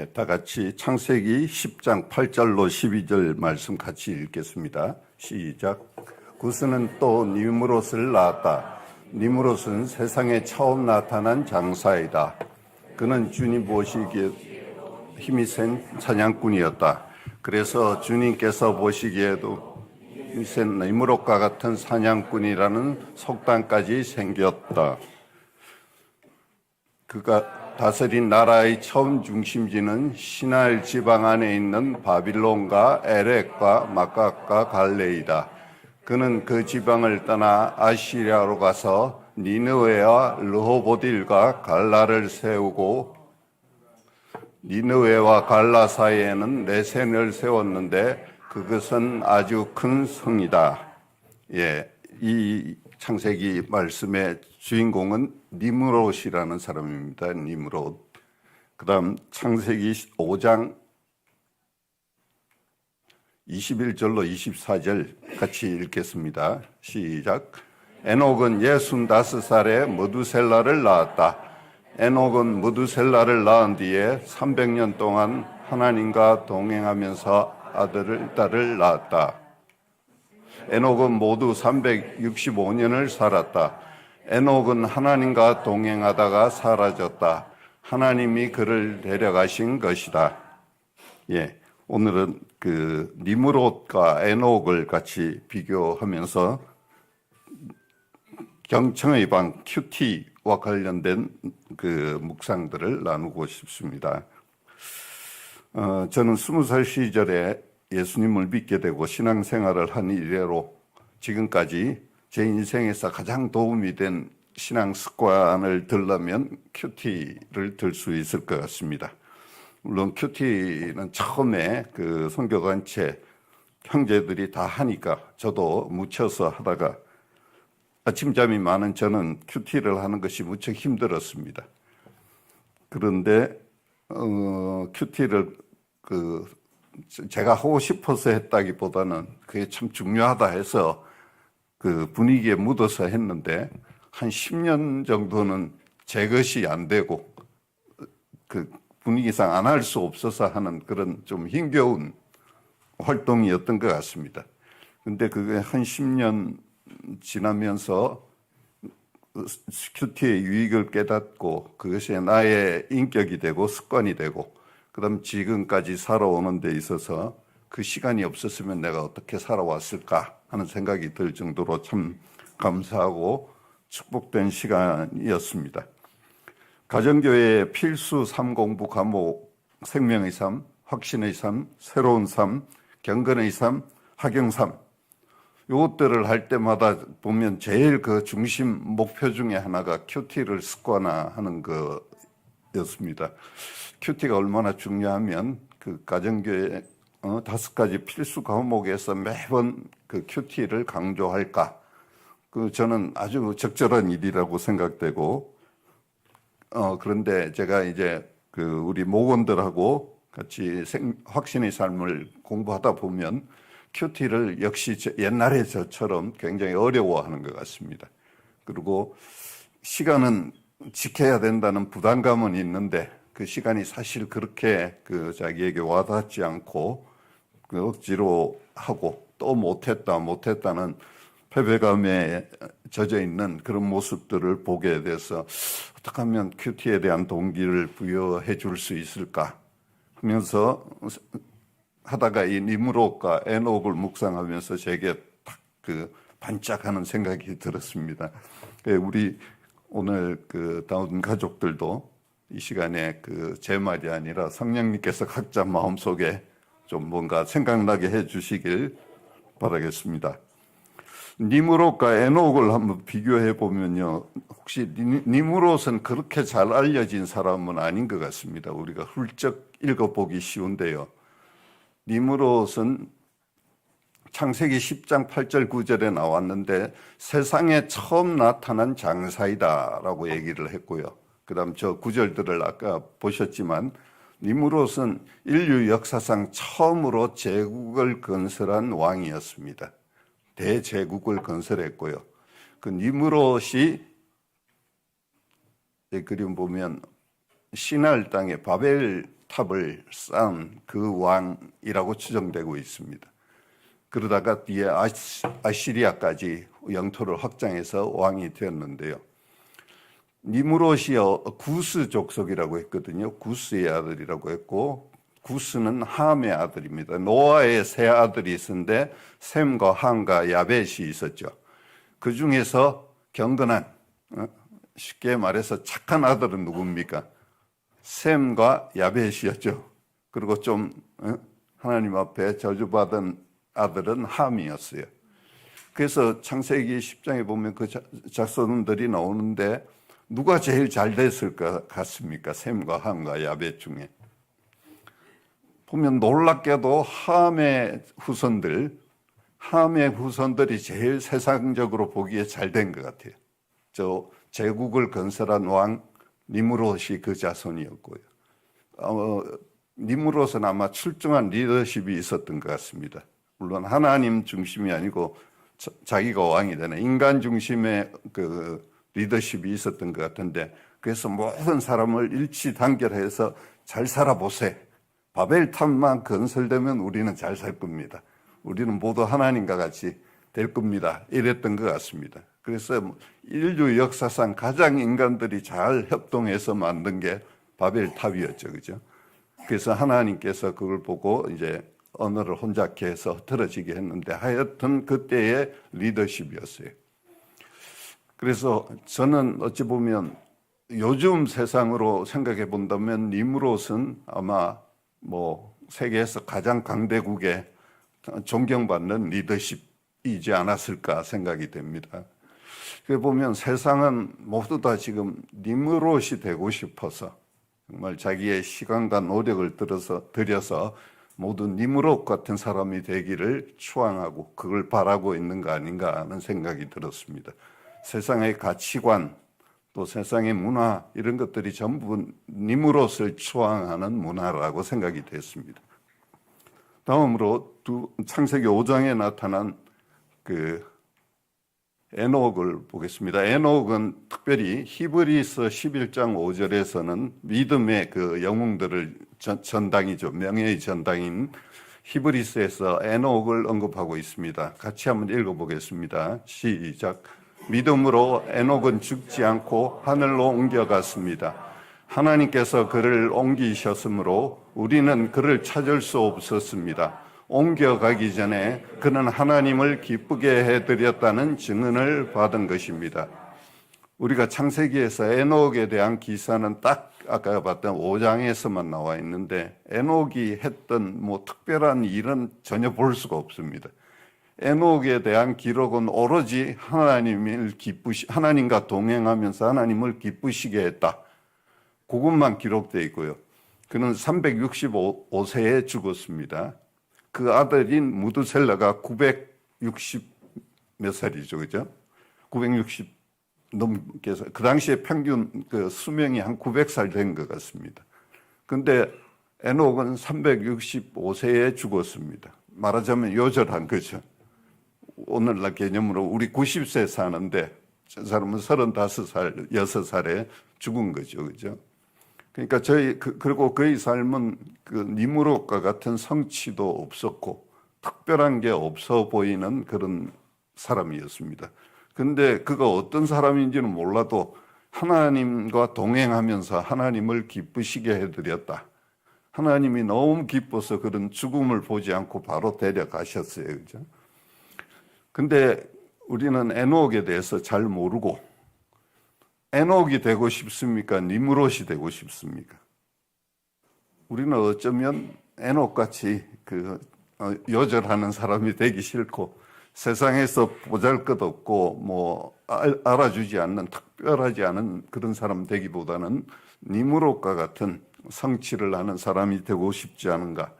다 같이 창세기 10장 8절로 12절 말씀 같이 읽겠습니다. 시작. 구스는 또 니므롯을 낳았다. 니므롯은 세상에 처음 나타난 장사이다. 그는 주님 보시기에 힘이 센 사냥꾼이었다. 그래서 주님께서 보시기에도 힘이 센 니므롯과 같은 사냥꾼이라는 속담까지 생겼다. 그가 다스린 나라의 처음 중심지는 시날 지방 안에 있는 바빌론과 에렉과 마갓과 갈레이다. 그는 그 지방을 떠나 아시리아로 가서 니느웨와 르호보딜과 갈라를 세우고 니느웨와 갈라 사이에는 레센을 세웠는데 그것은 아주 큰 성이다. 이 창세기 말씀의 주인공은 니므롯이라는 사람입니다. 니므롯. 그 다음 창세기 5장 21절로 24절 같이 읽겠습니다. 시작. 에녹은 65살에 무두셀라를 낳았다. 에녹은 무두셀라를 낳은 뒤에 300년 동안 하나님과 동행하면서 딸을 낳았다. 에녹은 모두 365년을 살았다. 에녹은 하나님과 동행하다가 사라졌다. 하나님이 그를 데려가신 것이다. 오늘은 그 니므롯과 에녹을 같이 비교하면서 경청의 방 큐티와 관련된 그 묵상들을 나누고 싶습니다. 저는 20살 시절에 예수님을 믿게 되고 신앙생활을 한 이래로 지금까지 제 인생에서 가장 도움이 된 신앙 습관을 들려면 큐티를 들 수 있을 것 같습니다. 물론 큐티는 처음에 그 선교단체 형제들이 다 하니까 저도 묻혀서 하다가 아침잠이 많은 저는 큐티를 하는 것이 무척 힘들었습니다. 그런데 큐티를 제가 하고 싶어서 했다기보다는 그게 참 중요하다 해서 그 분위기에 묻어서 했는데 한 10년 정도는 제 것이 안 되고 그 분위기상 안 할 수 없어서 하는 그런 좀 힘겨운 활동이었던 것 같습니다. 근데 그게 한 10년 지나면서 큐티의 유익을 깨닫고 그것이 나의 인격이 되고 습관이 되고 그다음 지금까지 살아오는 데 있어서 그 시간이 없었으면 내가 어떻게 살아왔을까 하는 생각이 들 정도로 참 감사하고 축복된 시간이었습니다. 가정교회의 필수 3공부 과목 생명의 삶, 확신의 삶, 새로운 삶, 경건의 삶, 학용 삶 이것들을 할 때마다 보면 제일 그 중심 목표 중에 하나가 큐티를 습관화하는 거였습니다. 큐티가 얼마나 중요하면 그 가정교회 5가지 필수 과목에서 매번 그 큐티를 강조할까? 저는 아주 적절한 일이라고 생각되고, 그런데 제가 이제 우리 목원들하고 같이 확신의 삶을 공부하다 보면 큐티를 역시 옛날에 저처럼 굉장히 어려워하는 것 같습니다. 그리고 시간은 지켜야 된다는 부담감은 있는데 그 시간이 사실 그렇게 자기에게 와닿지 않고 억지로 하고 또 못했다는 패배감에 젖어 있는 그런 모습들을 보게 돼서 어떻게 하면 큐티에 대한 동기를 부여해 줄 수 있을까 하면서 하다가 이 니므롯과 에녹을 묵상하면서 제게 딱 반짝하는 생각이 들었습니다. 우리 오늘 다운 가족들도 이 시간에 제 말이 아니라 성령님께서 각자 마음속에 좀 뭔가 생각나게 해 주시길 바라겠습니다. 니므롯과 에녹을 한번 비교해 보면요. 혹시 니므롯은 그렇게 잘 알려진 사람은 아닌 것 같습니다. 우리가 훌쩍 읽어보기 쉬운데요. 니므롯은 창세기 10장 8절 9절에 나왔는데 세상에 처음 나타난 장사이다라고 얘기를 했고요. 그 다음 저 구절들을 아까 보셨지만 니므롯은 인류 역사상 처음으로 제국을 건설한 왕이었습니다. 대제국을 건설했고요. 그 니므롯이 그림 보면 시날 땅에 바벨 탑을 쌓은 그 왕이라고 추정되고 있습니다. 그러다가 뒤에 아시리아까지 영토를 확장해서 왕이 되었는데요. 니므롯이 구스 족속이라고 했거든요. 구스의 아들이라고 했고, 구스는 함의 아들입니다. 노아의 세 아들이 있었는데 셈과 함과 야벳이 있었죠. 그 중에서 경건한, 쉽게 말해서 착한 아들은 누굽니까? 셈과 야벳이었죠. 그리고 좀 하나님 앞에 저주받은 아들은 함이었어요. 그래서 창세기 10장에 보면 그 자손들이 나오는데 누가 제일 잘 됐을 것 같습니까? 셈과 함과 야벳 중에. 보면 놀랍게도 함의 후손들이 제일 세상적으로 보기에 잘 된 것 같아요. 저 제국을 건설한 왕 니므롯이 그 자손이었고요. 니므롯은 아마 출중한 리더십이 있었던 것 같습니다. 물론 하나님 중심이 아니고 자기가 왕이 되는 인간 중심의 그 리더십이 있었던 것 같은데, 그래서 모든 사람을 일치단결해서 잘 살아보세. 바벨탑만 건설되면 우리는 잘 살 겁니다. 우리는 모두 하나님과 같이 될 겁니다. 이랬던 것 같습니다. 그래서 인류 역사상 가장 인간들이 잘 협동해서 만든 게 바벨탑이었죠. 그죠? 그래서 하나님께서 그걸 보고 이제 언어를 혼잡케 해서 흐트러지게 했는데, 하여튼 그때의 리더십이었어요. 그래서 저는 어찌 보면 요즘 세상으로 생각해 본다면 니므롯은 아마 세계에서 가장 강대국의 존경받는 리더십이지 않았을까 생각이 됩니다. 그 보면 세상은 모두 다 지금 니므롯이 되고 싶어서 정말 자기의 시간과 노력을 들여서 모두 니므롯 같은 사람이 되기를 추앙하고 그걸 바라고 있는 거 아닌가 하는 생각이 들었습니다. 세상의 가치관, 또 세상의 문화 이런 것들이 전부 니므롯을 추앙하는 문화라고 생각이 됐습니다. 다음으로 창세기 5장에 나타난 그 에녹을 보겠습니다. 에녹은 특별히 히브리서 11장 5절에서는 믿음의 그 영웅들을 전당이죠. 명예의 전당인 히브리서에서 에녹을 언급하고 있습니다. 같이 한번 읽어보겠습니다. 시작. 믿음으로 에녹은 죽지 않고 하늘로 옮겨갔습니다. 하나님께서 그를 옮기셨으므로 우리는 그를 찾을 수 없었습니다. 옮겨가기 전에 그는 하나님을 기쁘게 해드렸다는 증언을 받은 것입니다. 우리가 창세기에서 에녹에 대한 기사는 딱 아까 봤던 5장에서만 나와 있는데, 에녹이 했던 특별한 일은 전혀 볼 수가 없습니다. 에녹에 대한 기록은 오로지 하나님과 동행하면서 하나님을 기쁘시게 했다. 그것만 기록되어 있고요. 그는 365세에 죽었습니다. 그 아들인 무드셀라가 960 몇 살이죠, 그죠? 960 넘게, 그 당시에 평균 그 수명이 한 900살 된 것 같습니다. 근데 에녹은 365세에 죽었습니다. 말하자면 요절한 거죠. 오늘날 개념으로 우리 90세 사는데 저 사람은 35살, 6살에 죽은 거죠. 그죠? 그러니까 그리고 그의 삶은 그 니므롯과 같은 성취도 없었고 특별한 게 없어 보이는 그런 사람이었습니다. 근데 그가 어떤 사람인지는 몰라도 하나님과 동행하면서 하나님을 기쁘시게 해드렸다. 하나님이 너무 기뻐서 그런 죽음을 보지 않고 바로 데려가셨어요. 그죠? 근데 우리는 에녹에 대해서 잘 모르고, 에녹이 되고 싶습니까? 니므롯이 되고 싶습니까? 우리는 어쩌면 에녹같이 요절하는 사람이 되기 싫고, 세상에서 보잘것없고 알아주지 않는, 특별하지 않은 그런 사람 되기보다는 니므롯과 같은 성취를 하는 사람이 되고 싶지 않은가.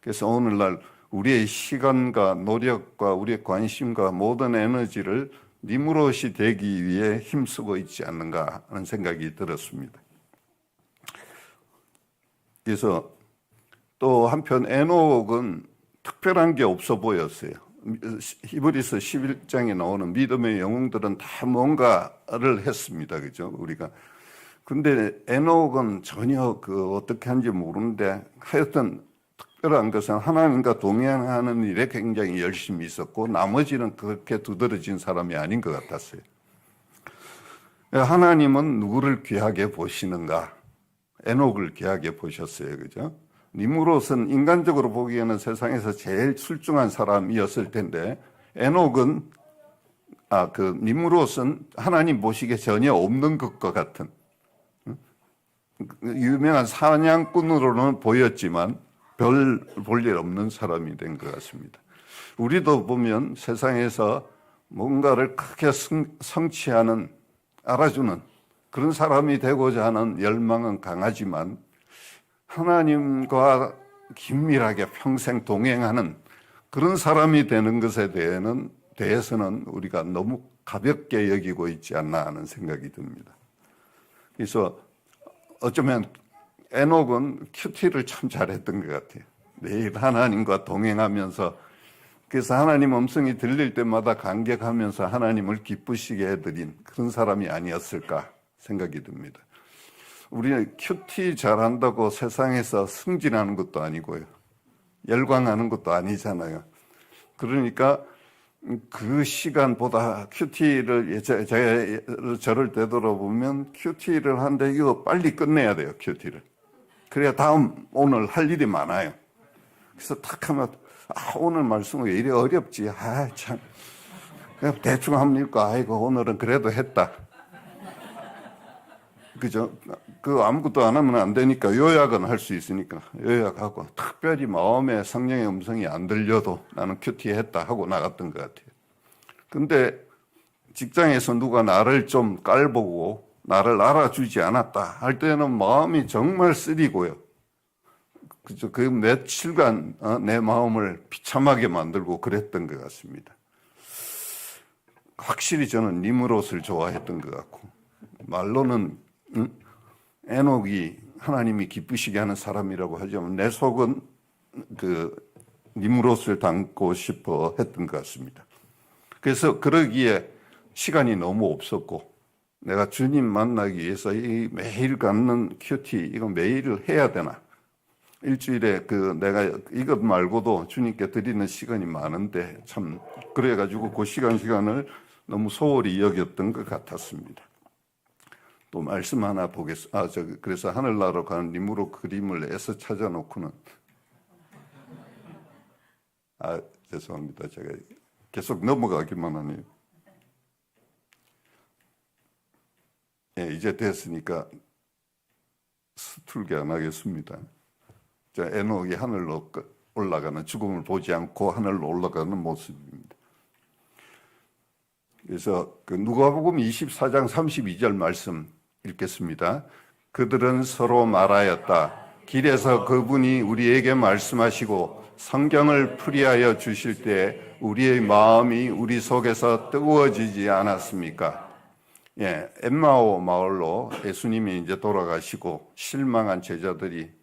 그래서 오늘날 우리의 시간과 노력과 우리의 관심과 모든 에너지를 니므롯이 되기 위해 힘쓰고 있지 않는가 하는 생각이 들었습니다. 그래서 또 한편 에녹은 특별한 게 없어 보였어요. 히브리서 11장에 나오는 믿음의 영웅들은 다 뭔가를 했습니다. 그죠? 우리가 근데 에녹은 전혀 그 어떻게 하는지 모르는데 하여튼 특별한 것은 하나님과 동행하는 일에 굉장히 열심히 있었고 나머지는 그렇게 두드러진 사람이 아닌 것 같았어요. 하나님은 누구를 귀하게 보시는가? 에녹을 귀하게 보셨어요. 그죠? 니므롯은 인간적으로 보기에는 세상에서 제일 출중한 사람이었을 텐데 에녹은 니므롯은 하나님 보시기에 전혀 없는 것과 같은 유명한 사냥꾼으로는 보였지만 별 볼 일 없는 사람이 된 것 같습니다. 우리도 보면 세상에서 뭔가를 크게 성취하는 알아주는 그런 사람이 되고자 하는 열망은 강하지만 하나님과 긴밀하게 평생 동행하는 그런 사람이 되는 것에 대해서는 우리가 너무 가볍게 여기고 있지 않나 하는 생각이 듭니다. 그래서 어쩌면 에녹은 큐티를 참 잘했던 것 같아요. 매일 하나님과 동행하면서 그래서 하나님 음성이 들릴 때마다 감격하면서 하나님을 기쁘시게 해드린 그런 사람이 아니었을까 생각이 듭니다. 우리는 큐티 잘한다고 세상에서 승진하는 것도 아니고요. 열광하는 것도 아니잖아요. 그러니까 그 시간보다 큐티를 제가 저를 되돌아보면 큐티를 하는데 이거 빨리 끝내야 돼요. 큐티를. 그래야 다음 오늘 할 일이 많아요. 그래서 탁 하면 오늘 말씀은 왜 이리 어렵지? 참 그냥 대충 하면 읽고 아이고 오늘은 그래도 했다. 그죠? 그 아무것도 안 하면 안 되니까 요약은 할 수 있으니까 요약하고 특별히 마음에 성령의 음성이 안 들려도 나는 큐티 했다 하고 나갔던 것 같아요. 근데 직장에서 누가 나를 좀 깔보고 나를 알아주지 않았다 할 때는 마음이 정말 쓰리고요. 그죠? 그 며칠간 내 마음을 비참하게 만들고 그랬던 것 같습니다. 확실히 저는 니므롯을 좋아했던 것 같고 말로는 에녹이 하나님이 기쁘시게 하는 사람이라고 하지만 내 속은 그 니므롯을 닮고 싶어 했던 것 같습니다. 그래서 그러기에 시간이 너무 없었고 내가 주님 만나기 위해서 이 매일 갖는 큐티 이거 매일 해야 되나? 일주일에 내가 이것 말고도 주님께 드리는 시간이 많은데 참 그래가지고 그 시간을 너무 소홀히 여겼던 것 같았습니다. 또 말씀 하나 보겠습니다. 그래서 하늘나라로 가는 니므롯 그림을 애써 찾아놓고는 죄송합니다. 제가 계속 넘어가기만 하네요. 이제 됐으니까 서툴게 안 하겠습니다. 에녹이 하늘로 올라가는 죽음을 보지 않고 하늘로 올라가는 모습입니다. 그래서 누가복음 24장 32절 말씀 읽겠습니다. 그들은 서로 말하였다. 길에서 그분이 우리에게 말씀하시고 성경을 풀이하여 주실 때 우리의 마음이 우리 속에서 뜨거워지지 않았습니까? 엠마오 마을로 예수님이 이제 돌아가시고 실망한 제자들이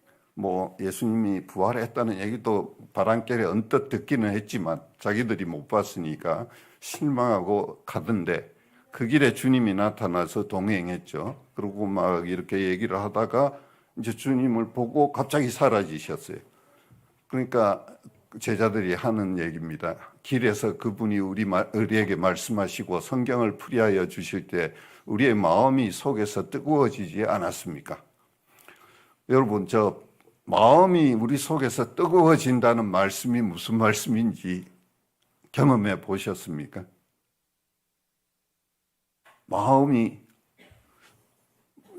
예수님이 부활했다는 얘기도 바람결에 언뜻 듣기는 했지만 자기들이 못 봤으니까 실망하고 가던데 그 길에 주님이 나타나서 동행했죠. 그리고 막 이렇게 얘기를 하다가 이제 주님을 보고 갑자기 사라지셨어요. 그러니까 제자들이 하는 얘기입니다. 길에서 그분이 우리에게 말씀하시고 성경을 풀이하여 주실 때 우리의 마음이 속에서 뜨거워지지 않았습니까? 여러분, 마음이 우리 속에서 뜨거워진다는 말씀이 무슨 말씀인지 경험해 보셨습니까? 마음이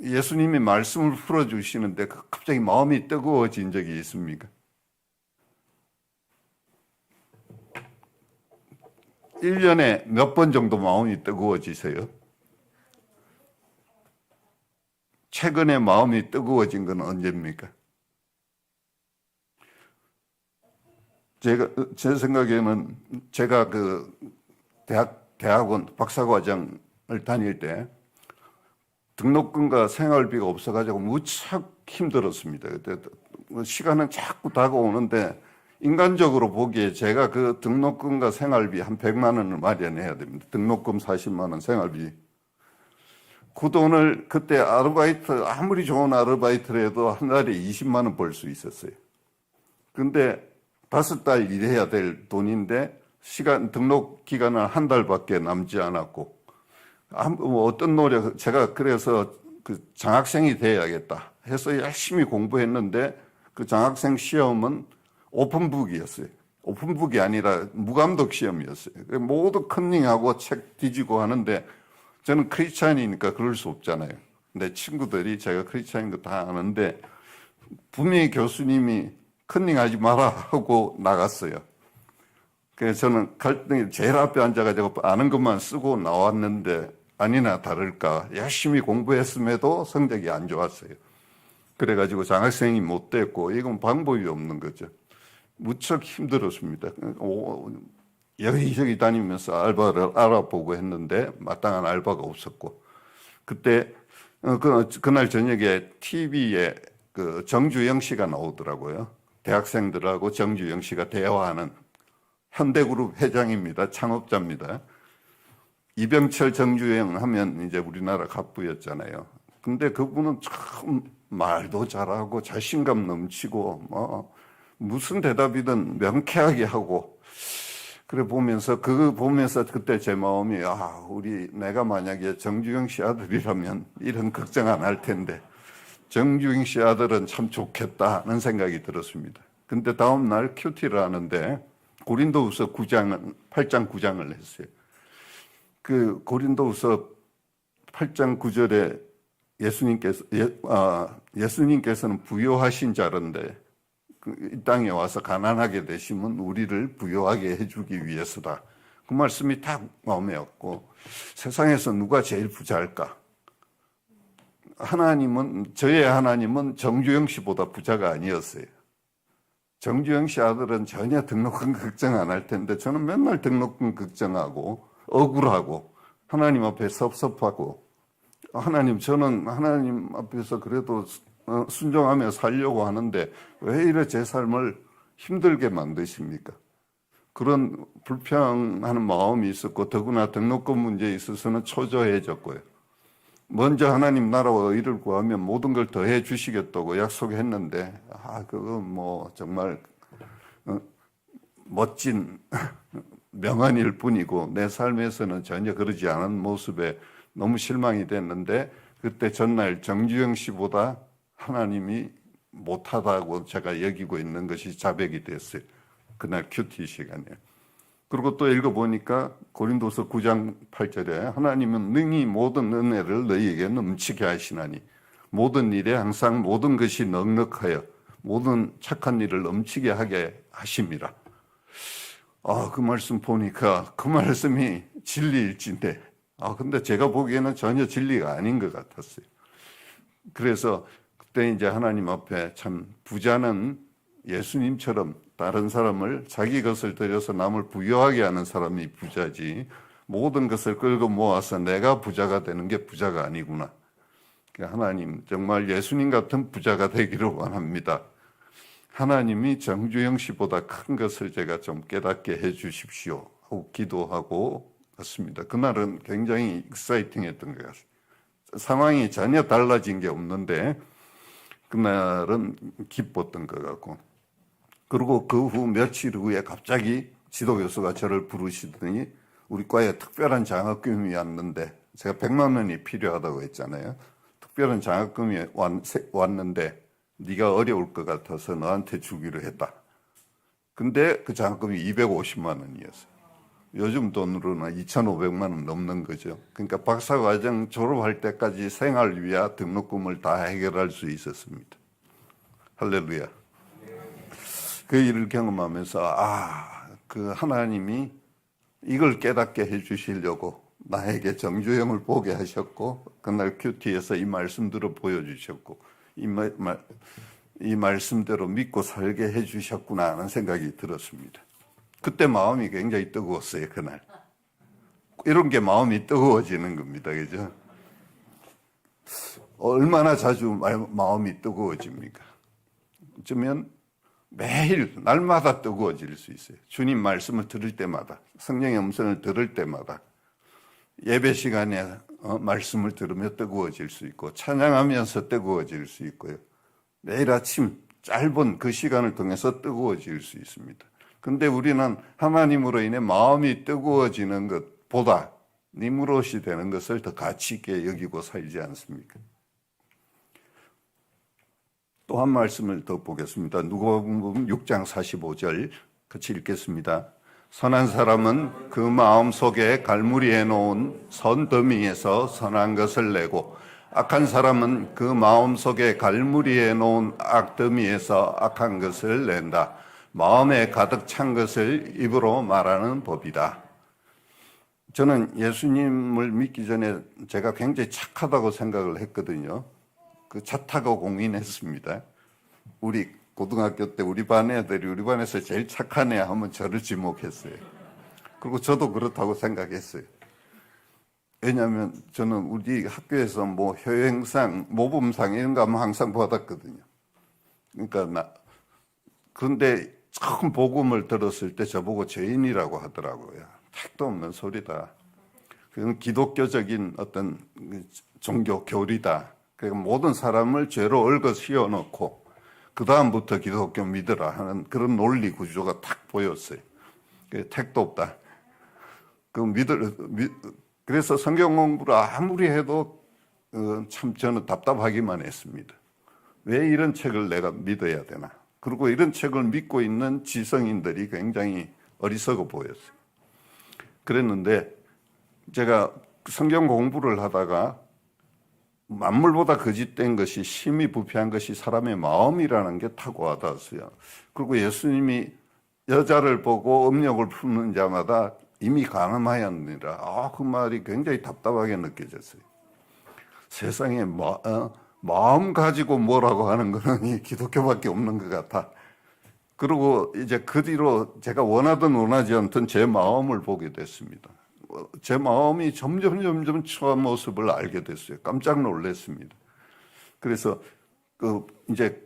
예수님이 말씀을 풀어주시는데 갑자기 마음이 뜨거워진 적이 있습니까? 1년에 몇 번 정도 마음이 뜨거워지세요? 최근에 마음이 뜨거워진 건 언제입니까? 제 생각에는 제가 대학원 박사과정을 다닐 때 등록금과 생활비가 없어가지고 무척 힘들었습니다. 그때 시간은 자꾸 다가오는데 인간적으로 보기에 제가 그 등록금과 생활비 한 100만 원을 마련해야 됩니다. 등록금 40만 원, 생활비. 그 돈을 그때 아르바이트, 아무리 좋은 아르바이트를 해도 한 달에 20만 원 벌 수 있었어요. 근데 5달 일해야 될 돈인데 등록 기간은 한 달밖에 남지 않았고, 뭐 어떤 노력, 제가 그래서 그 장학생이 돼야겠다 해서 열심히 공부했는데 그 장학생 시험은 오픈북이었어요. 오픈북이 아니라 무감독 시험이었어요. 모두 컨닝하고 책 뒤지고 하는데 저는 크리스찬이니까 그럴 수 없잖아요. 근데 친구들이 제가 크리스찬인 거 다 아는데 분명히 교수님이 컨닝하지 마라 하고 나갔어요. 그래서 저는 갈등이 제일 앞에 앉아가지고 아는 것만 쓰고 나왔는데 아니나 다를까 열심히 공부했음에도 성적이 안 좋았어요. 그래가지고 장학생이 못 됐고 이건 방법이 없는 거죠. 무척 힘들었습니다. 여기저기 다니면서 알바를 알아보고 했는데 마땅한 알바가 없었고 그때 그날 저녁에 TV에 그 정주영 씨가 나오더라고요. 대학생들하고 정주영 씨가 대화하는 현대그룹 회장입니다. 창업자입니다. 이병철 정주영 하면 이제 우리나라 갑부였잖아요. 근데 그분은 참 말도 잘하고 자신감 넘치고 뭐 무슨 대답이든 명쾌하게 하고 그래 보면서 그때 제 마음이 내가 만약에 정주영 씨 아들이라면 이런 걱정 안 할 텐데 정주영 씨 아들은 참 좋겠다는 생각이 들었습니다. 근데 다음 날 큐티를 하는데 고린도후서 8장 9장을 했어요. 그 고린도후서 8장 9절에 예수님께서는 부요하신 자인데 이 땅에 와서 가난하게 되시면 우리를 부요하게 해주기 위해서다. 그 말씀이 딱 마음에 왔고 세상에서 누가 제일 부자일까? 저의 하나님은 정주영 씨보다 부자가 아니었어요. 정주영 씨 아들은 전혀 등록금 걱정 안 할 텐데 저는 맨날 등록금 걱정하고 억울하고 하나님 앞에 섭섭하고 저는 하나님 앞에서 그래도 순종하며 살려고 하는데 왜 이래 제 삶을 힘들게 만드십니까? 그런 불평하는 마음이 있었고 더구나 등록금 문제에 있어서는 초조해졌고요. 먼저 하나님 나라와 의를 구하면 모든 걸 더해 주시겠다고 약속했는데 그건 뭐 정말 멋진 명언일 뿐이고 내 삶에서는 전혀 그러지 않은 모습에 너무 실망이 됐는데 그때 전날 정주영 씨보다 하나님이 못하다고 제가 여기고 있는 것이 자백이 됐어요. 그날 큐티 시간에. 그리고 또 읽어보니까 고린도서 9장 8절에 하나님은 능히 모든 은혜를 너희에게 넘치게 하시나니 모든 일에 항상 모든 것이 넉넉하여 모든 착한 일을 넘치게 하게 하심이라. 그 말씀 보니까 그 말씀이 진리일진데 근데 제가 보기에는 전혀 진리가 아닌 것 같았어요. 그래서 그때 이제 하나님 앞에 참 부자는 예수님처럼 다른 사람을 자기 것을 들여서 남을 부유하게 하는 사람이 부자지 모든 것을 끌고 모아서 내가 부자가 되는 게 부자가 아니구나. 하나님 정말 예수님 같은 부자가 되기를 원합니다. 하나님이 정주영 씨보다 큰 것을 제가 좀 깨닫게 해 주십시오 하고 기도하고 갔습니다. 그날은 굉장히 익사이팅했던 것 같습니다. 상황이 전혀 달라진 게 없는데 그날은 기뻤던 것 같고 그리고 그 후 며칠 후에 갑자기 지도교수가 저를 부르시더니 우리 과에 특별한 장학금이 왔는데 제가 100만 원이 필요하다고 했잖아요. 특별한 장학금이 왔는데 네가 어려울 것 같아서 너한테 주기로 했다. 근데 그 장학금이 250만 원이었어요. 요즘 돈으로는 2,500만 원 넘는 거죠. 그러니까 박사과정 졸업할 때까지 생활비와 등록금을 다 해결할 수 있었습니다. 할렐루야. 그 일을 경험하면서 그 하나님이 이걸 깨닫게 해주시려고 나에게 정주영을 보게 하셨고 그날 큐티에서 이 말씀들을 보여주셨고 이 말씀대로 믿고 살게 해주셨구나 하는 생각이 들었습니다. 그때 마음이 굉장히 뜨거웠어요. 그날 이런 게 마음이 뜨거워지는 겁니다. 그죠? 얼마나 자주 마음이 뜨거워집니까? 어쩌면 매일 날마다 뜨거워질 수 있어요. 주님 말씀을 들을 때마다 성령의 음성을 들을 때마다 예배 시간에 말씀을 들으며 뜨거워질 수 있고 찬양하면서 뜨거워질 수 있고요. 매일 아침 짧은 그 시간을 통해서 뜨거워질 수 있습니다. 근데 우리는 하나님으로 인해 마음이 뜨거워지는 것보다 니무롯이 되는 것을 더 가치 있게 여기고 살지 않습니까? 또 한 말씀을 더 보겠습니다. 누가복음 6장 45절 같이 읽겠습니다. 선한 사람은 그 마음속에 갈무리해 놓은 선더미에서 선한 것을 내고 악한 사람은 그 마음속에 갈무리해 놓은 악더미에서 악한 것을 낸다. 마음에 가득 찬 것을 입으로 말하는 법이다. 저는 예수님을 믿기 전에 제가 굉장히 착하다고 생각을 했거든요. 그 차 타고 공인했습니다. 우리 고등학교 때 우리 반 애들이 우리 반에서 제일 착한 애 하면 저를 지목했어요. 그리고 저도 그렇다고 생각했어요. 왜냐하면 저는 우리 학교에서 뭐 효행상, 모범상 이런 거 하면 항상 받았거든요. 그러니까 그런데 처음 복음을 들었을 때 저보고 죄인이라고 하더라고요. 택도 없는 소리다. 그건 기독교적인 어떤 종교 교리다. 그러니까 모든 사람을 죄로 얽어 씌워놓고 그 다음부터 기독교 믿으라 하는 그런 논리 구조가 딱 보였어요. 택도 없다. 그래서 성경 공부를 아무리 해도 참 저는 답답하기만 했습니다. 왜 이런 책을 내가 믿어야 되나? 그리고 이런 책을 믿고 있는 지성인들이 굉장히 어리석어 보였어요. 그랬는데 제가 성경 공부를 하다가 만물보다 거짓된 것이 심히 부패한 것이 사람의 마음이라는 게 타고 와닿았어요. 그리고 예수님이 여자를 보고 음욕을 품는 자마다 이미 간음하였느니라. 그 말이 굉장히 답답하게 느껴졌어요. 세상에 마음 가지고 뭐라고 하는 거는 이 기독교밖에 없는 것 같아. 그리고 이제 그 뒤로 제가 원하든 원하지 않든 제 마음을 보게 됐습니다. 제 마음이 점점 처한 모습을 알게 됐어요. 깜짝 놀랐습니다. 그래서 이제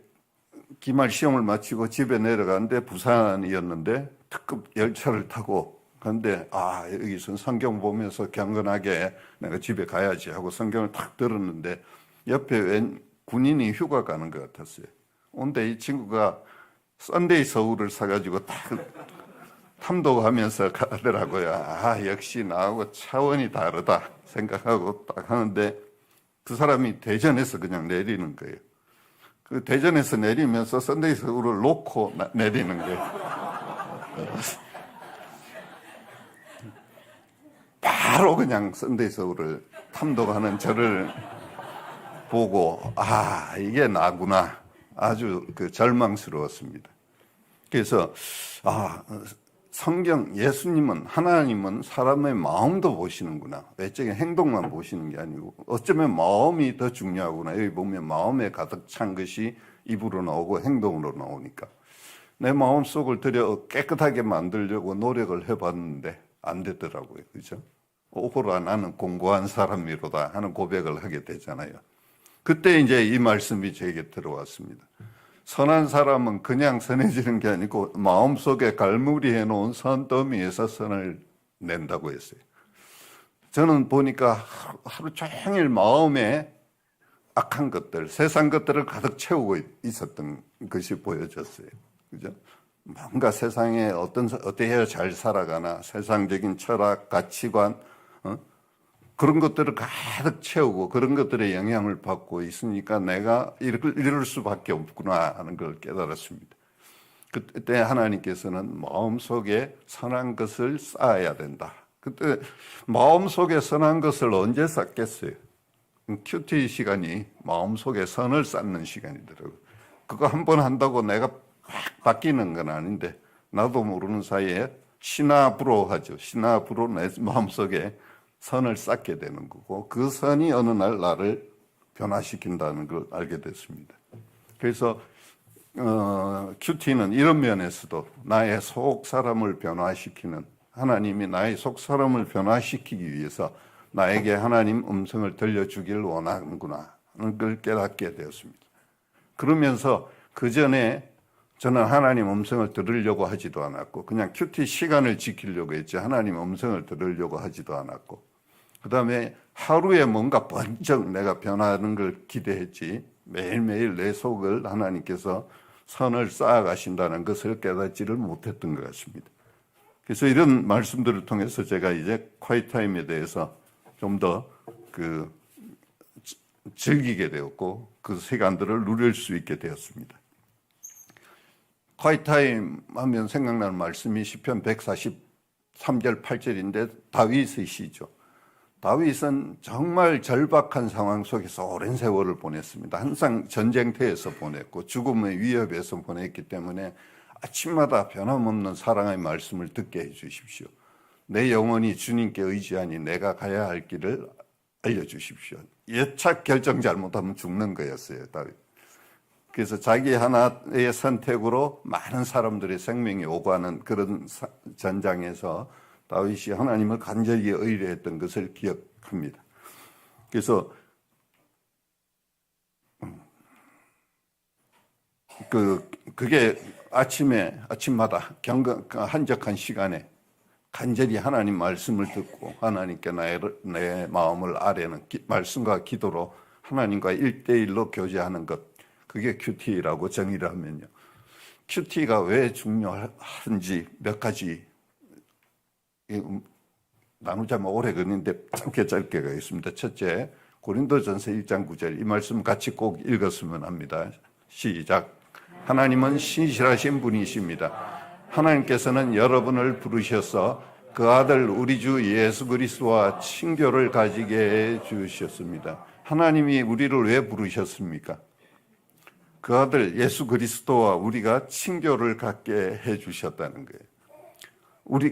기말 시험을 마치고 집에 내려가는데 부산이었는데 특급 열차를 타고 근데 여기서 성경 보면서 경건하게 내가 집에 가야지 하고 성경을 탁 들었는데 옆에 웬 군인이 휴가 가는 것 같았어요. 근데 이 친구가 썬데이 서울을 사가지고 딱 탐독하면서 가더라고요. 역시 나하고 차원이 다르다 생각하고 딱 하는데 그 사람이 대전에서 그냥 내리는 거예요. 그 대전에서 내리면서 썬데이 서울을 놓고 내리는 거예요. 바로 그냥 썬데이 서울을 탐독하는 저를 보고 이게 나구나. 아주 절망스러웠습니다. 그래서 성경 예수님은 하나님은 사람의 마음도 보시는구나. 외적인 행동만 보시는 게 아니고 어쩌면 마음이 더 중요하구나. 여기 보면 마음에 가득 찬 것이 입으로 나오고 행동으로 나오니까 내 마음속을 들여 깨끗하게 만들려고 노력을 해봤는데 안 되더라고요. 그렇죠? 오호라 나는 공고한 사람이로다 하는 고백을 하게 되잖아요. 그때 이제 이 말씀이 제게 들어왔습니다. 선한 사람은 그냥 선해지는 게 아니고 마음속에 갈무리해 놓은 선더미에서 선을 낸다고 했어요. 저는 보니까 하루 종일 마음에 악한 것들, 세상 것들을 가득 채우고 있었던 것이 보여졌어요. 그죠? 뭔가 세상에 어떻게 해야 잘 살아가나, 세상적인 철학, 가치관, 그런 것들을 가득 채우고 그런 것들의 영향을 받고 있으니까 내가 이럴 수밖에 없구나 하는 걸 깨달았습니다. 그때 하나님께서는 마음속에 선한 것을 쌓아야 된다. 그때 마음속에 선한 것을 언제 쌓겠어요? 큐티 시간이 마음속에 선을 쌓는 시간이더라고요. 그거 한 번 한다고 내가 확 바뀌는 건 아닌데 나도 모르는 사이에 시나브로 하죠. 시나브로 내 마음속에 선을 쌓게 되는 거고 그 선이 어느 날 나를 변화시킨다는 걸 알게 됐습니다. 그래서 큐티는 이런 면에서도 나의 속 사람을 변화시키는 하나님이 나의 속 사람을 변화시키기 위해서 나에게 하나님 음성을 들려주길 원하는구나 하는 걸 깨닫게 되었습니다. 그러면서 그 전에 저는 하나님 음성을 들으려고 하지도 않았고 그냥 큐티 시간을 지키려고 했지 하나님 음성을 들으려고 하지도 않았고 그다음에 하루에 뭔가 번쩍 내가 변하는 걸 기대했지 매일매일 내 속을 하나님께서 선을 쌓아가신다는 것을 깨닫지를 못했던 것 같습니다. 그래서 이런 말씀들을 통해서 제가 이제 콰이타임에 대해서 좀 더 즐기게 되었고 그 시간들을 누릴 수 있게 되었습니다. 콰이타임 하면 생각나는 말씀이 시편 143절 8절인데 다윗의 시죠. 다윗은 정말 절박한 상황 속에서 오랜 세월을 보냈습니다. 항상 전쟁터에서 보냈고 죽음의 위협에서 보냈기 때문에 아침마다 변함없는 사랑의 말씀을 듣게 해 주십시오. 내 영혼이 주님께 의지하니 내가 가야 할 길을 알려주십시오. 예착 결정 잘못하면 죽는 거였어요, 다윗. 그래서 자기 하나의 선택으로 많은 사람들의 생명이 오가는 그런 전장에서 다윗이 하나님을 간절히 의뢰했던 것을 기억합니다. 그래서 그게 아침마다 한적한 시간에 간절히 하나님 말씀을 듣고 하나님께 내 마음을 아뢰는 말씀과 기도로 하나님과 1대1로 교제하는 것, 그게 큐티라고 정의를 하면요. 큐티가 왜 중요한지 몇 가지 나누자면 오래 걸리는데 짧게 가겠습니다. 첫째, 고린도전서 1장 9절 이 말씀 같이 꼭 읽었으면 합니다. 시작. 하나님은 신실하신 분이십니다. 하나님께서는 여러분을 부르셔서 그 아들 우리 주 예수 그리스도와 친교를 가지게 해 주셨습니다. 하나님이 우리를 왜 부르셨습니까? 그 아들 예수 그리스도와 우리가 친교를 갖게 해 주셨다는 거예요.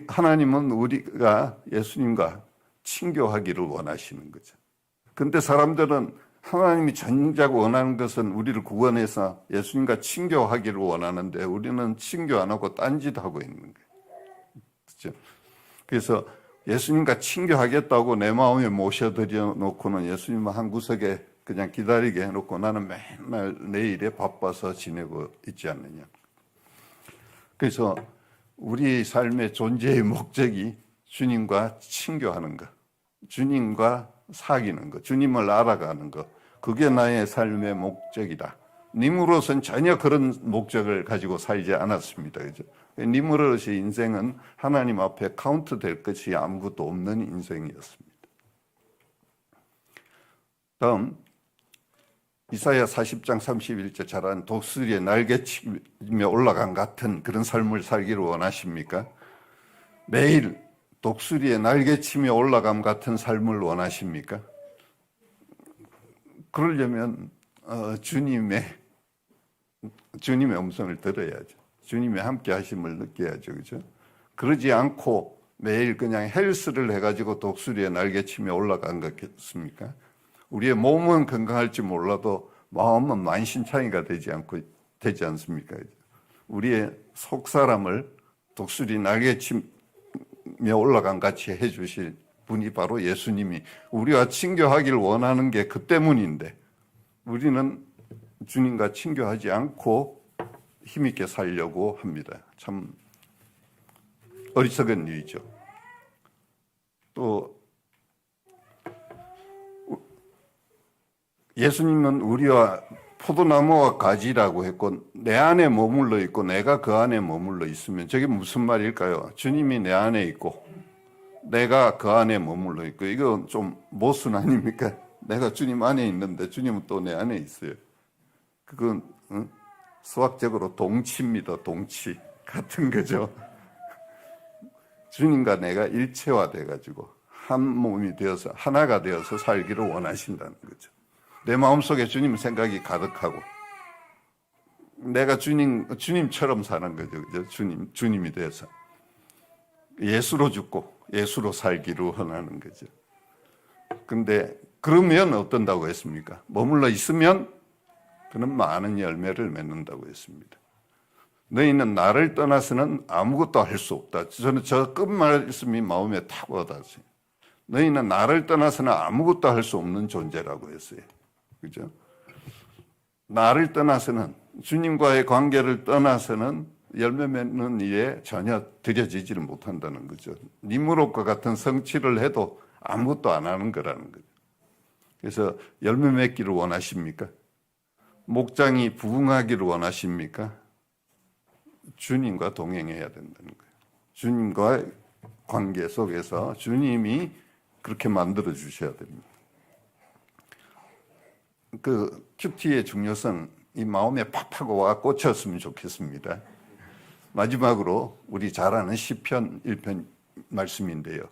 하나님은 우리가 예수님과 친교하기를 원하시는 거죠. 근데 사람들은 하나님이 정작 원하는 것은 우리를 구원해서 예수님과 친교하기를 원하는데 우리는 친교 안 하고 딴짓하고 있는 거예요. 그렇죠? 그래서 예수님과 친교하겠다고 내 마음에 모셔드려 놓고는 예수님은 한 구석에 그냥 기다리게 해놓고 나는 맨날 내 일에 바빠서 지내고 있지 않느냐. 그래서 우리 삶의 존재의 목적이 주님과 친교하는 것, 주님과 사귀는 것, 주님을 알아가는 것, 그게 나의 삶의 목적이다. 니무롯은 전혀 그런 목적을 가지고 살지 않았습니다. 그죠? 니무롯의 인생은 하나님 앞에 카운트 될 것이 아무것도 없는 인생이었습니다. 다음 이사야 40장 31절 잘하는 독수리의 날개치며 올라간 같은 그런 삶을 살기를 원하십니까? 매일 독수리의 날개치며 올라감 같은 삶을 원하십니까? 그러려면 주님의 음성을 들어야죠. 주님의 함께 하심을 느껴야죠. 그죠? 그러지 않고 매일 그냥 헬스를 해가지고 독수리의 날개치며 올라간 거겠습니까? 우리의 몸은 건강할지 몰라도 마음은 만신창이가 되지 않습니까? 우리의 속사람을 독수리 날개치며 올라간 같이 해주실 분이 바로 예수님이 우리와 친교하기를 원하는 게 그 때문인데 우리는 주님과 친교하지 않고 힘있게 살려고 합니다. 참 어리석은 일이죠. 또 예수님은 우리와 포도나무와 가지라고 했고 내 안에 머물러 있고 내가 그 안에 머물러 있으면 저게 무슨 말일까요? 주님이 내 안에 있고 내가 그 안에 머물러 있고 이거 좀 모순 아닙니까? 내가 주님 안에 있는데 주님은 또 내 안에 있어요. 그건 수학적으로 동치입니다. 동치 같은 거죠. 주님과 내가 일체화돼 가지고 한 몸이 되어서 하나가 되어서 살기를 원하신다는 거죠. 내 마음속에 주님 생각이 가득하고 내가 주님처럼 사는 거죠. 그죠? 주님이 돼서 예수로 죽고 예수로 살기를 원하는 거죠. 근데 그러면 어떤다고 했습니까? 머물러 있으면 그는 많은 열매를 맺는다고 했습니다. 너희는 나를 떠나서는 아무것도 할 수 없다. 저는 저 끝말씀이 마음에 탁 와닿았어요. 너희는 나를 떠나서는 아무것도 할 수 없는 존재라고 했어요. 그죠? 나를 떠나서는, 주님과의 관계를 떠나서는 열매 맺는 일에 전혀 들여지지를 못한다는 거죠. 니무롯과 같은 성취를 해도 아무것도 안 하는 거라는 거죠. 그래서 열매 맺기를 원하십니까? 목장이 부흥하기를 원하십니까? 주님과 동행해야 된다는 거예요. 주님과 관계 속에서 주님이 그렇게 만들어 주셔야 됩니다. 그 큐티의 중요성, 이 마음에 팍팍 와 꽂혔으면 좋겠습니다. 마지막으로 우리 잘 아는 시편 1편 말씀인데요.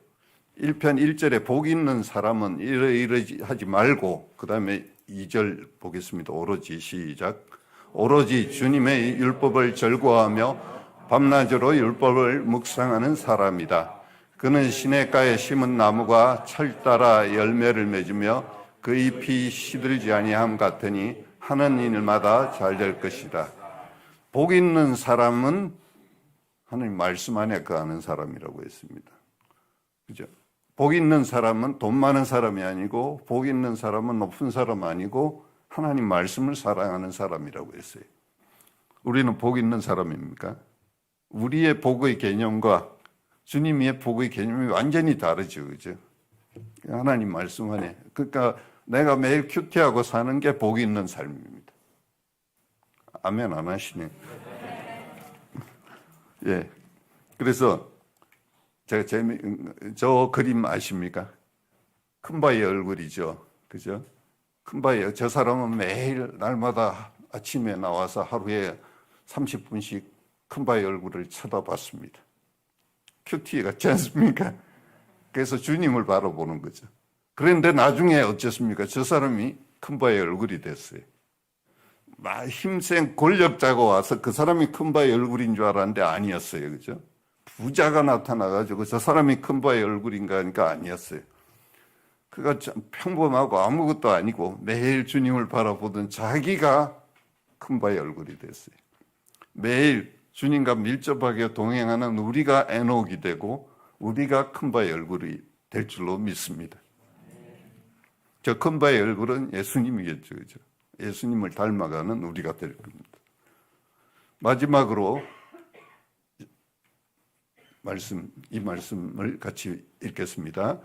1편 1절에 복 있는 사람은 이러하지 말고, 그 다음에 2절 보겠습니다. 오로지 시작. 오로지 주님의 율법을 즐거워하며 밤낮으로 율법을 묵상하는 사람이다. 그는 시냇가에 심은 나무가 철 따라 열매를 맺으며 그 잎이 시들지 아니함 같으니 하는 일마다 잘 될 것이다. 복 있는 사람은 하나님 말씀 안에 거하는 사람이라고 했습니다. 그죠? 복 있는 사람은 돈 많은 사람이 아니고, 복 있는 사람은 높은 사람 아니고, 하나님 말씀을 사랑하는 사람이라고 했어요. 우리는 복 있는 사람입니까? 우리의 복의 개념과 주님의 복의 개념이 완전히 다르죠. 그죠? 하나님 말씀 안에. 그러니까 내가 매일 큐티하고 사는 게 복 있는 삶입니다. 아멘 안 하시네. 예. 그래서 제가 저 그림 아십니까? 큰바의 얼굴이죠. 그죠? 큰바의, 저 사람은 매일 날마다 아침에 나와서 하루에 30분씩 큰바의 얼굴을 쳐다봤습니다. 큐티 같지 않습니까? 그래서 주님을 바라보는 거죠. 그런데 나중에 어쨌습니까? 저 사람이 큰바의 얼굴이 됐어요. 막 힘센 권력자가 와서 그 사람이 큰바의 얼굴인 줄 알았는데 아니었어요. 그죠? 부자가 나타나가지고 저 사람이 큰바의 얼굴인가 하니까 아니었어요. 그가 평범하고 아무것도 아니고 매일 주님을 바라보던 자기가 큰바의 얼굴이 됐어요. 매일 주님과 밀접하게 동행하는 우리가 에녹이 되고 우리가 큰바의 얼굴이 될 줄로 믿습니다. 저 큰바의 얼굴은 예수님이겠죠. 그죠? 예수님을 닮아가는 우리가 될 겁니다. 마지막으로 이 말씀을 같이 읽겠습니다.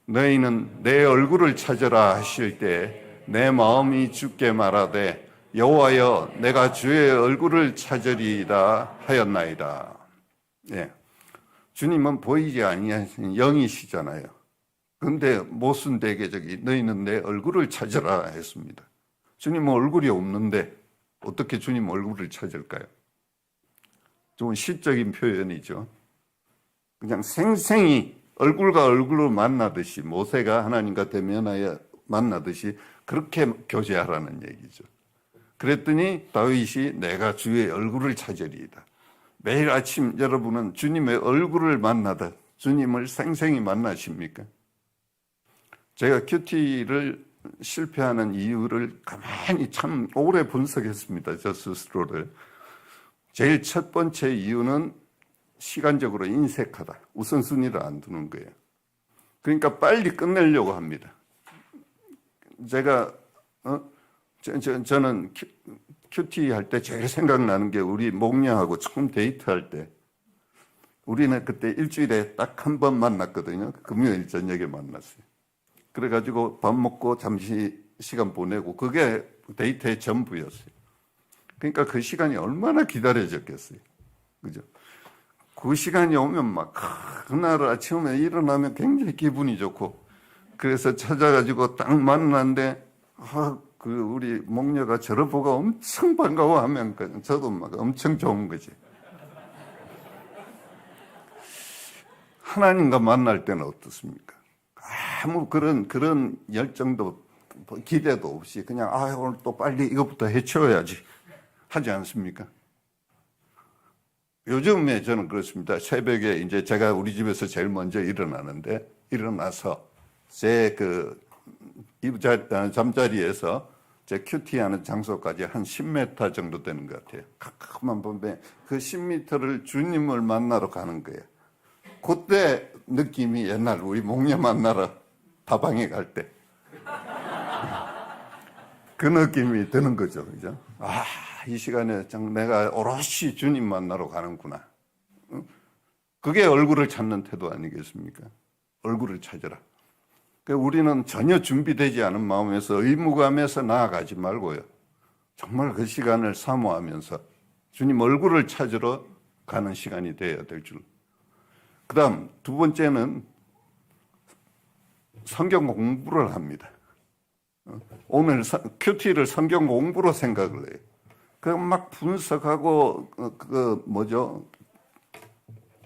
너희는 내 얼굴을 찾으라 하실 때 내 마음이 주께 말하되 여호와여 내가 주의 얼굴을 찾으리이다 하였나이다. 예. 주님은 보이지 아니하신 영이시잖아요. 그런데 모순되게 너희는 내 얼굴을 찾으라 했습니다. 주님은 얼굴이 없는데 어떻게 주님 얼굴을 찾을까요? 좀 시적인 표현이죠. 그냥 생생히 얼굴과 얼굴로 만나듯이, 모세가 하나님과 대면하여 만나듯이 그렇게 교제하라는 얘기죠. 그랬더니 다윗이 내가 주의 얼굴을 찾으리이다. 매일 아침 여러분은 주님의 얼굴을 만나다 주님을 생생히 만나십니까? 제가 큐티를 실패하는 이유를 가만히 참 오래 분석했습니다. 저 스스로를. 제일 첫 번째 이유는 시간적으로 인색하다. 우선순위를 안 두는 거예요. 그러니까 빨리 끝내려고 합니다. 제가 저는 큐티 할 때 제일 생각나는 게 우리 목녀하고 처음 데이트할 때 우리는 그때 일주일에 딱 한 번 만났거든요. 금요일 저녁에 만났어요. 그래가지고 밥 먹고 잠시 시간 보내고 그게 데이트의 전부였어요. 그러니까 그 시간이 얼마나 기다려졌겠어요. 그죠? 그 시간이 오면 막 그날 아침에 일어나면 굉장히 기분이 좋고 그래서 찾아가지고 딱 만났는데 그 우리 목녀가 저를 보고 엄청 반가워하면 저도 막 엄청 좋은 거지. 하나님과 만날 때는 어떻습니까? 아무 그런 열정도 기대도 없이 그냥 오늘 또 빨리 이것부터 해치워야지 하지 않습니까? 요즘에 저는 그렇습니다. 새벽에 이제 제가 우리 집에서 제일 먼저 일어나는데 일어나서 제 잠자리에서 제 큐티하는 장소까지 한 10m 정도 되는 것 같아요. 가끔만 보면 그 10m를 주님을 만나러 가는 거예요. 그때 느낌이 옛날 우리 목녀 만나러 다방에 갈 때 그 느낌이 드는 거죠. 그죠? 이 시간에 내가 오롯이 주님 만나러 가는구나. 그게 얼굴을 찾는 태도 아니겠습니까? 얼굴을 찾으라. 우리는 전혀 준비되지 않은 마음에서 의무감에서 나아가지 말고요. 정말 그 시간을 사모하면서 주님 얼굴을 찾으러 가는 시간이 되어야 될 줄. 그 다음 두 번째는 성경 공부를 합니다. 오늘 큐티를 성경 공부로 생각을 해요. 그럼 막 분석하고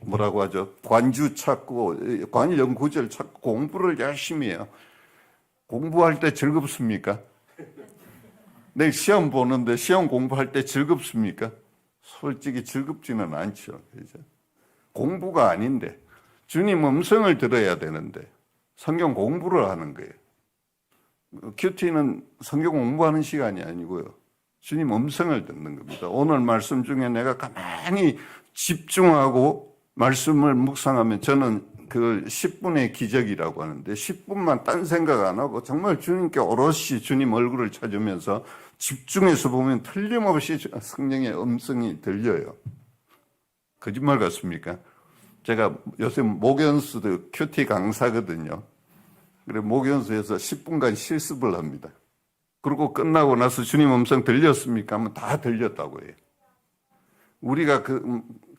뭐라고 하죠? 관주 찾고 관련 구절 찾고 공부를 열심히 해요. 공부할 때 즐겁습니까? 내일 시험 보는데 시험 공부할 때 즐겁습니까? 솔직히 즐겁지는 않죠. 그죠? 공부가 아닌데 주님 음성을 들어야 되는데 성경 공부를 하는 거예요. 큐티는 성경 공부하는 시간이 아니고요. 주님 음성을 듣는 겁니다. 오늘 말씀 중에 내가 가만히 집중하고 말씀을 묵상하면 저는 그 10분의 기적이라고 하는데 10분만 딴 생각 안 하고 정말 주님께 오롯이 주님 얼굴을 찾으면서 집중해서 보면 틀림없이 성령의 음성이 들려요. 거짓말 같습니까? 제가 요새 목연수도 큐티 강사거든요. 그래 목연수에서 10분간 실습을 합니다. 그리고 끝나고 나서 주님 음성 들렸습니까? 하면 다 들렸다고 해요. 우리가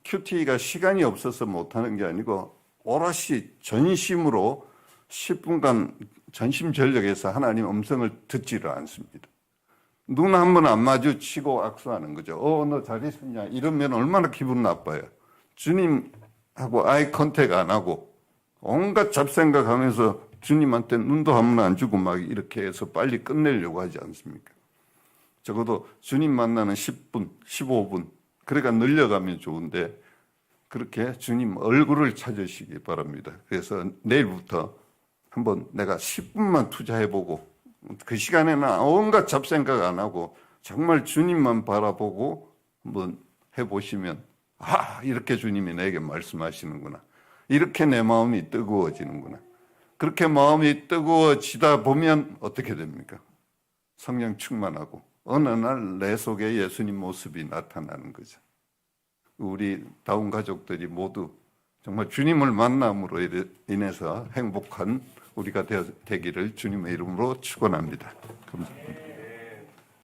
큐티가 시간이 없어서 못하는 게 아니고 오롯이 전심으로 10분간 전심전력에서 하나님 음성을 듣지를 않습니다. 눈 한 번 안 마주치고 악수하는 거죠. 너 잘 있었냐? 이러면 얼마나 기분 나빠요. 주님하고 아이 컨택 안 하고 온갖 잡생각하면서 주님한테 눈도 한 번 안 주고 막 이렇게 해서 빨리 끝내려고 하지 않습니까? 적어도 주님 만나는 10분, 15분 그러니까 늘려가면 좋은데 그렇게 주님 얼굴을 찾으시기 바랍니다. 그래서 내일부터 한번 내가 10분만 투자해보고 그 시간에는 온갖 잡생각 안 하고 정말 주님만 바라보고 한번 해보시면 이렇게 주님이 내게 말씀하시는구나. 이렇게 내 마음이 뜨거워지는구나. 그렇게 마음이 뜨거워지다 보면 어떻게 됩니까? 성령 충만하고 어느 날 내 속에 예수님 모습이 나타나는 거죠. 우리 다운 가족들이 모두 정말 주님을 만남으로 인해서 행복한 우리가 되기를 주님의 이름으로 축원합니다. 감사합니다.